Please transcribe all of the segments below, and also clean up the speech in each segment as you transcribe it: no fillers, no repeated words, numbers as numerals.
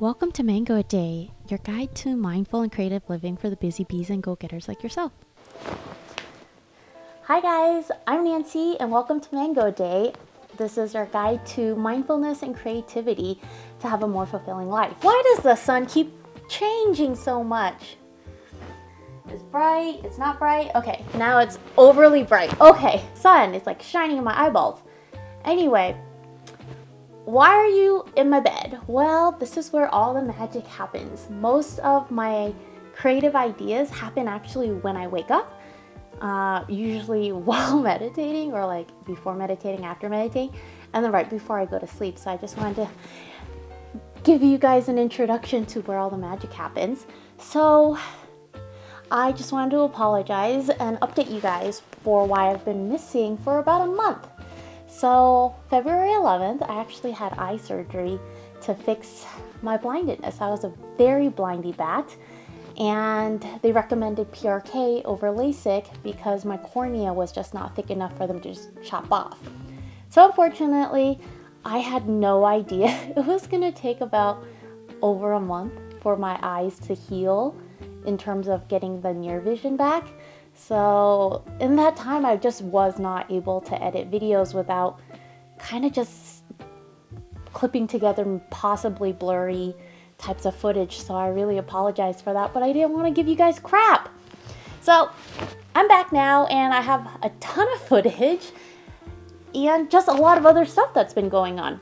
Welcome to Mango a Day, your guide to mindful and creative living for the busy bees and go-getters like yourself. Hi guys, I'm Nancy and welcome to Mango a Day. This is our guide to mindfulness and creativity to have a more fulfilling life. Why does the sun keep changing so much? It's bright, it's not bright. Okay, now it's overly bright. Okay, sun is like shining in my eyeballs. Anyway, why are you in my bed? Well, this is where all the magic happens. Most of my creative ideas happen actually when I wake up, usually while meditating or like before meditating, after meditating, and then right before I go to sleep. So I just wanted to give you guys an introduction to where all the magic happens. So I just wanted to apologize and update you guys for why I've been missing for about a month. So February 11th, I actually had eye surgery to fix my blindness. I was a very blindy bat, and they recommended PRK over LASIK because my cornea was just not thick enough for them to just chop off. So unfortunately, I had no idea it was going to take about over a month for my eyes to heal in terms of getting the near vision back. So in that time, I just was not able to edit videos without kind of just clipping together possibly blurry types of footage. So I really apologize for that, but I didn't want to give you guys crap. So I'm back now and I have a ton of footage and just a lot of other stuff that's been going on.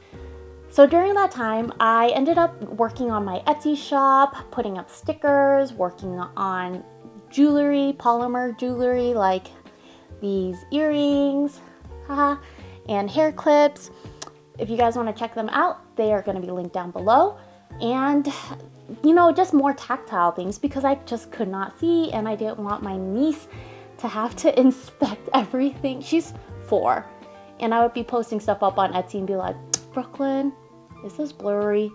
So during that time, I ended up working on my Etsy shop, putting up stickers, working on jewelry, polymer jewelry like these earrings, and hair clips. If you guys want to check them out, they are going to be linked down below. And just more tactile things because I just could not see and I didn't want my niece to have to inspect everything. She's 4 and I would be posting stuff up on Etsy and be like, Brooklyn, is this blurry?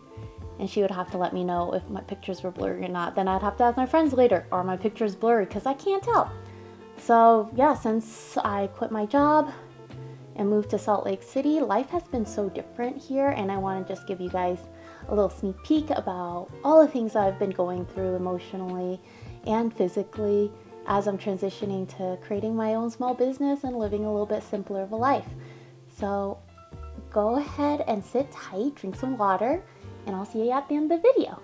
And she would have to let me know if my pictures were blurry or not. Then I'd have to ask my friends later, are my pictures blurry? Because I can't tell. So yeah, since I quit my job and moved to Salt Lake City, life has been so different here. And I want to just give you guys a little sneak peek about all the things I've been going through emotionally and physically as I'm transitioning to creating my own small business and living a little bit simpler of a life. So go ahead and sit tight, drink some water, and I'll see you at the end of the video.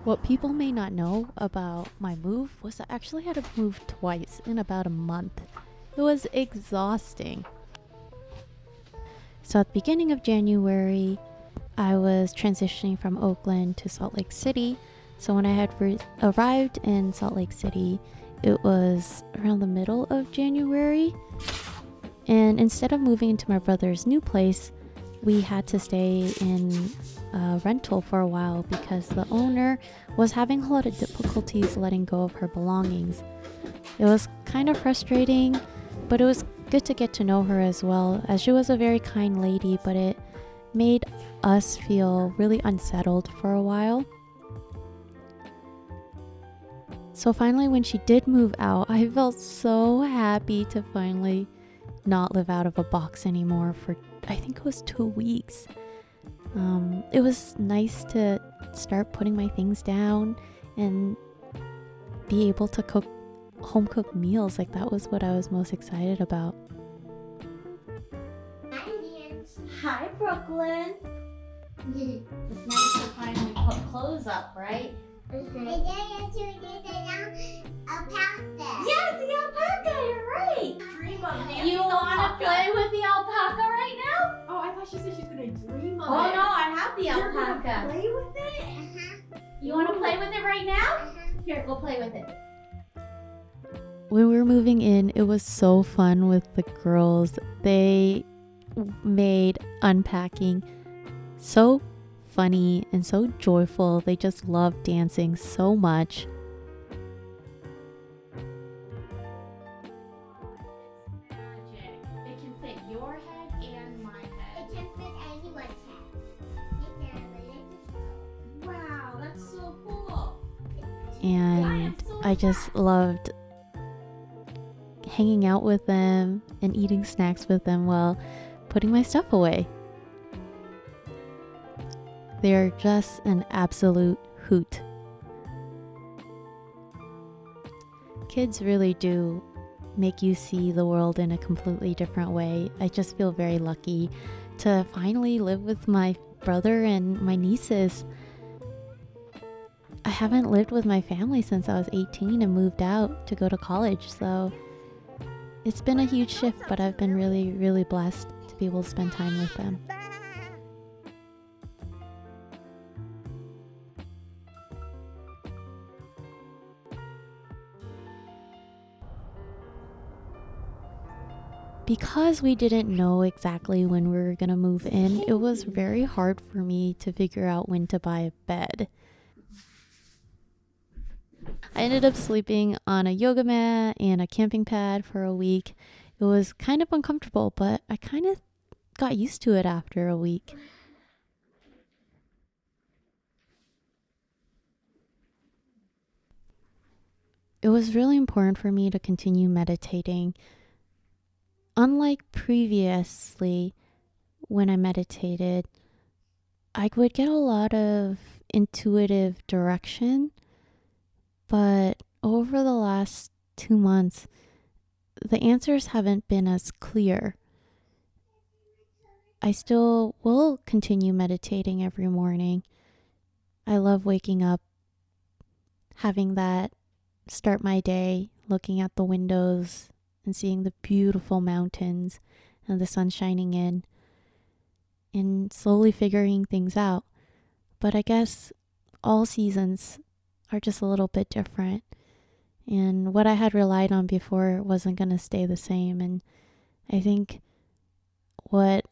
What people may not know about my move was I actually had to move twice in about a month. It was exhausting. So at the beginning of January, I was transitioning from Oakland to Salt Lake City. So when I had arrived in Salt Lake City, it was around the middle of January. And instead of moving into my brother's new place, we had to stay in a rental for a while because the owner was having a lot of difficulties letting go of her belongings. It was kind of frustrating, but it was good to get to know her as well, as she was a very kind lady, but it made us feel really unsettled for a while. So finally, when she did move out, I felt so happy to finally not live out of a box anymore for I think it was 2 weeks. It was nice to start putting my things down and be able to cook home cooked meals. Like that was what I was most excited about. Hi, Nancy. Hi, Brooklyn. It's nice to finally put clothes up, right? Yes, the alpaca, you're right. Dream of Nancy's You want to play with the alpaca right now? Oh, I thought she said she's gonna dream of Oh it. no, I have the You're gonna alpaca. play with it? You want to play with it right now? Here, go play with it. When we were moving in, it was so fun with the girls. They made unpacking so funny and so joyful. They just loved dancing so much. It can fit your head and my head. It can fit anyone's head. Wow, that's so cool. And I just loved hanging out with them and eating snacks with them while putting my stuff away. They're just an absolute hoot. Kids really do make you see the world in a completely different way. I just feel very lucky to finally live with my brother and my nieces. I haven't lived with my family since I was 18 and moved out to go to college, so it's been a huge shift, but I've been really, really blessed to be able to spend time with them. Because we didn't know exactly when we were going to move in, it was very hard for me to figure out when to buy a bed. I ended up sleeping on a yoga mat and a camping pad for a week. It was kind of uncomfortable, but I kind of got used to it after a week. It was really important for me to continue meditating. Unlike previously, when I meditated, I would get a lot of intuitive direction, but over the last 2 months, the answers haven't been as clear. I still will continue meditating every morning. I love waking up, having that start my day, looking at the windows and seeing the beautiful mountains and the sun shining in, and slowly figuring things out. But I guess all seasons are just a little bit different. And what I had relied on before wasn't going to stay the same. And I think what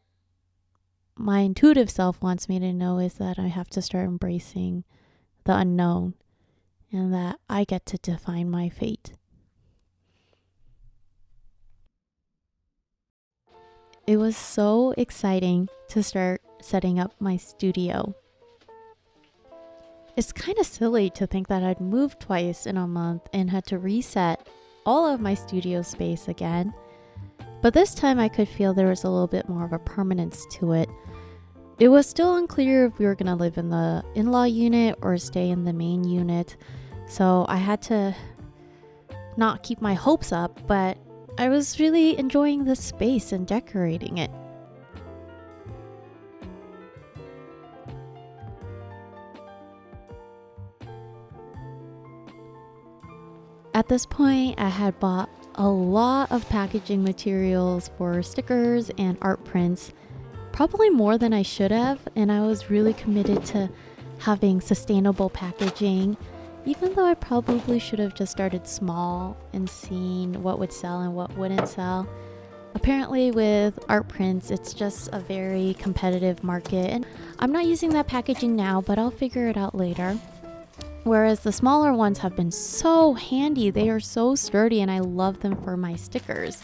my intuitive self wants me to know is that I have to start embracing the unknown and that I get to define my fate. It was so exciting to start setting up my studio. It's kind of silly to think that I'd moved twice in a month and had to reset all of my studio space again. But this time I could feel there was a little bit more of a permanence to it. It was still unclear if we were going to live in the in-law unit or stay in the main unit. So I had to not keep my hopes up, but I was really enjoying the space and decorating it. At this point, I had bought a lot of packaging materials for stickers and art prints, probably more than I should have, and I was really committed to having sustainable packaging, even though I probably should have just started small and seen what would sell and what wouldn't sell. Apparently with art prints, it's just a very competitive market, and I'm not using that packaging now, but I'll figure it out later. Whereas the smaller ones have been so handy. They are so sturdy and I love them for my stickers.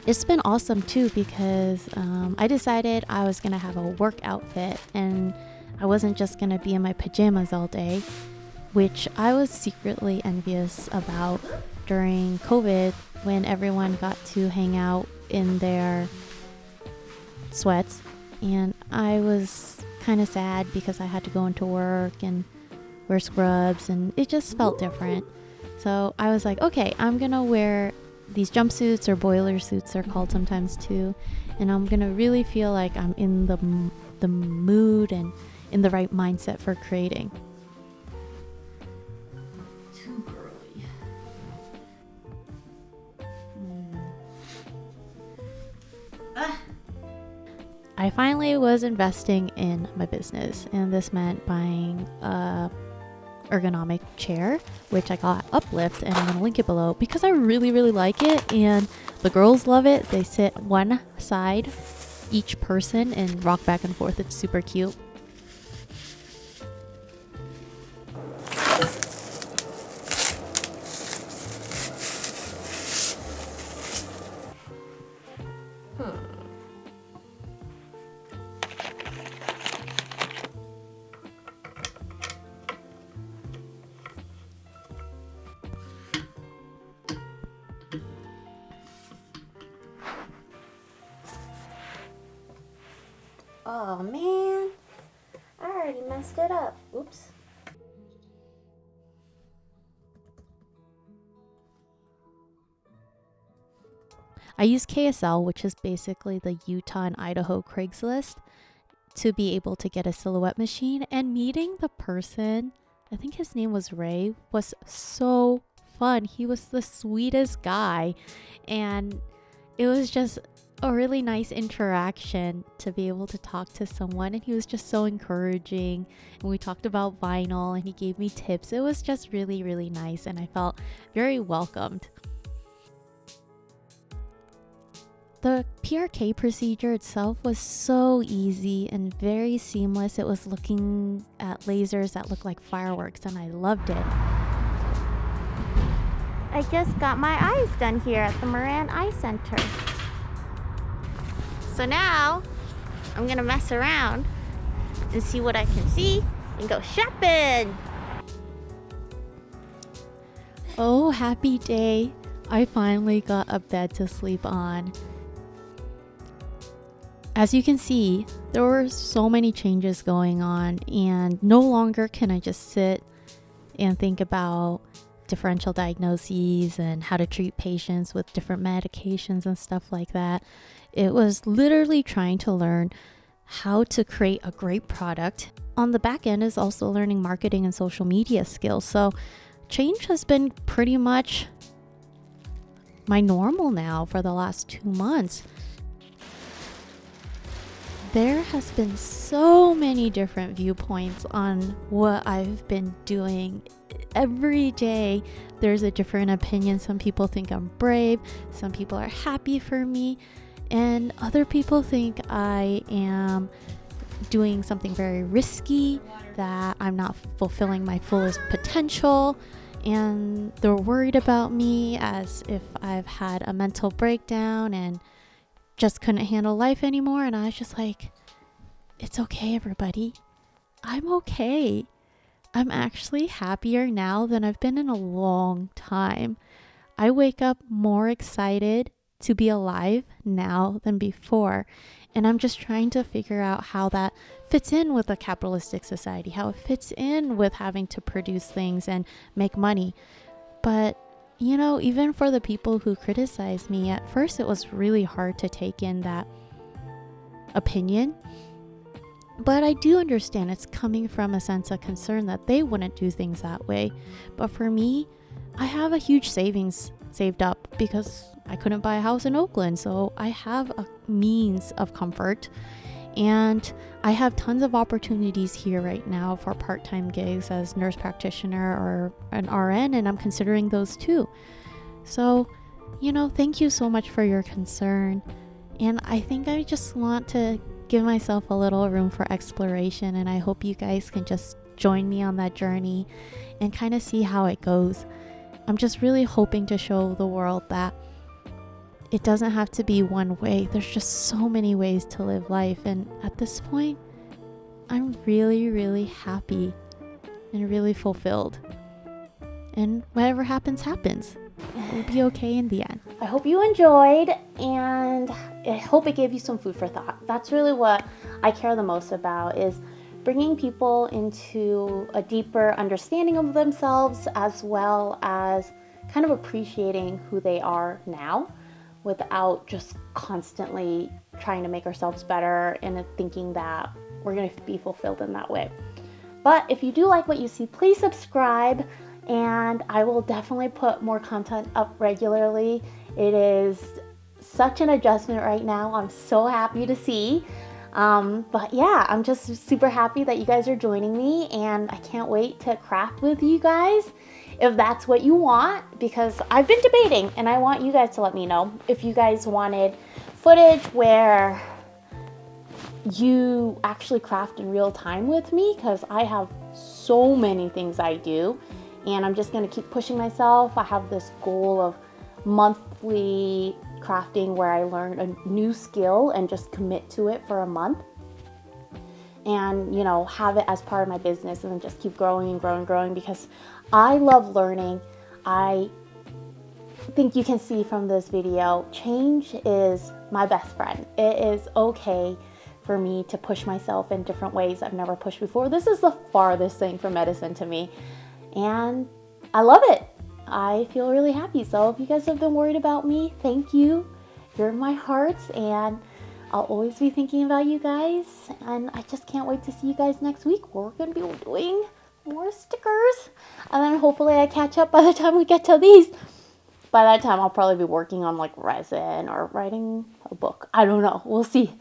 It's been awesome too because I decided I was going to have a work outfit and I wasn't just going to be in my pajamas all day, which I was secretly envious about during COVID when everyone got to hang out in their sweats. And I was kind of sad because I had to go into work and wear scrubs and it just felt different. So I was like, okay, I'm gonna wear these jumpsuits, or boiler suits they're called sometimes too, and I'm gonna really feel like I'm in the mood and in the right mindset for creating. Too girly. I finally was investing in my business, and this meant buying a ergonomic chair, which I got Uplift, and I'm gonna link it below because I really, really like it, and the girls love it. They sit one side each person and rock back and forth. It's super cute. Oh man, I already messed it up. Oops. I use KSL, which is basically the Utah and Idaho Craigslist, to be able to get a silhouette machine. And meeting the person, I think his name was Ray, was so fun. He was the sweetest guy, and it was just a really nice interaction to be able to talk to someone. And he was just so encouraging, and we talked about vinyl and he gave me tips. It was just really, really nice, and I felt very welcomed. The PRK procedure itself was so easy and very seamless. It was looking at lasers that looked like fireworks, and I loved it. I just got my eyes done here at the Moran Eye Center. So now I'm gonna mess around and see what I can see and go shopping. Oh, happy day. I finally got a bed to sleep on. As you can see, there were so many changes going on, and no longer can I just sit and think about differential diagnoses and how to treat patients with different medications and stuff like that. It was literally trying to learn how to create a great product. On the back end is also learning marketing and social media skills. So change has been pretty much my normal now for the last 2 months. There has been so many different viewpoints on what I've been doing. Every day there's a different opinion. Some people think I'm brave, some people are happy for me, and other people think I am doing something very risky, that I'm not fulfilling my fullest potential, and they're worried about me as if I've had a mental breakdown and just couldn't handle life anymore. And I was just like, it's okay, everybody. I'm okay. I'm actually happier now than I've been in a long time. I wake up more excited to be alive now than before. And I'm just trying to figure out how that fits in with a capitalistic society, how it fits in with having to produce things and make money. But you know, even for the people who criticize me, at first it was really hard to take in that opinion. But I do understand it's coming from a sense of concern that they wouldn't do things that way. But for me, I have a huge savings saved up because I couldn't buy a house in Oakland. So I have a means of comfort. And I have tons of opportunities here right now for part-time gigs as nurse practitioner or an RN, and I'm considering those too. So, you know, thank you so much for your concern. And I think I just want to give myself a little room for exploration, and I hope you guys can just join me on that journey and kind of see how it goes. I'm just really hoping to show the world that it doesn't have to be one way. There's just so many ways to live life. And at this point, I'm really, really happy and really fulfilled. And whatever happens, happens. We'll be okay in the end. I hope you enjoyed, and I hope it gave you some food for thought. That's really what I care the most about, is bringing people into a deeper understanding of themselves, as well as kind of appreciating who they are now, without just constantly trying to make ourselves better and thinking that we're going to be fulfilled in that way. But if you do like what you see, please subscribe, and I will definitely put more content up regularly. It is such an adjustment right now. I'm so happy to see. But yeah, I'm just super happy that you guys are joining me, and I can't wait to craft with you guys if that's what you want, because I've been debating, and I want you guys to let me know if you guys wanted footage where you actually craft in real time with me, because I have so many things I do, and I'm just going to keep pushing myself. I have this goal of monthly crafting where I learn a new skill and just commit to it for a month, and you know, have it as part of my business, and then just keep growing and growing and growing, because I love learning. I think you can see from this video, change is my best friend. It is okay for me to push myself in different ways I've never pushed before. This is the farthest thing from medicine to me, and I love it. I feel really happy. So if you guys have been worried about me, thank you. You're in my heart, and I'll always be thinking about you guys. And I just can't wait to see you guys next week. We're going to be doing more stickers, and then hopefully I catch up by the time we get to these. By that time, I'll probably be working on like resin or writing a book. I don't know. We'll see.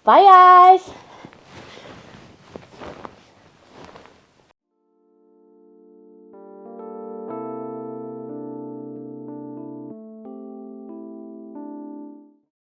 Bye, guys.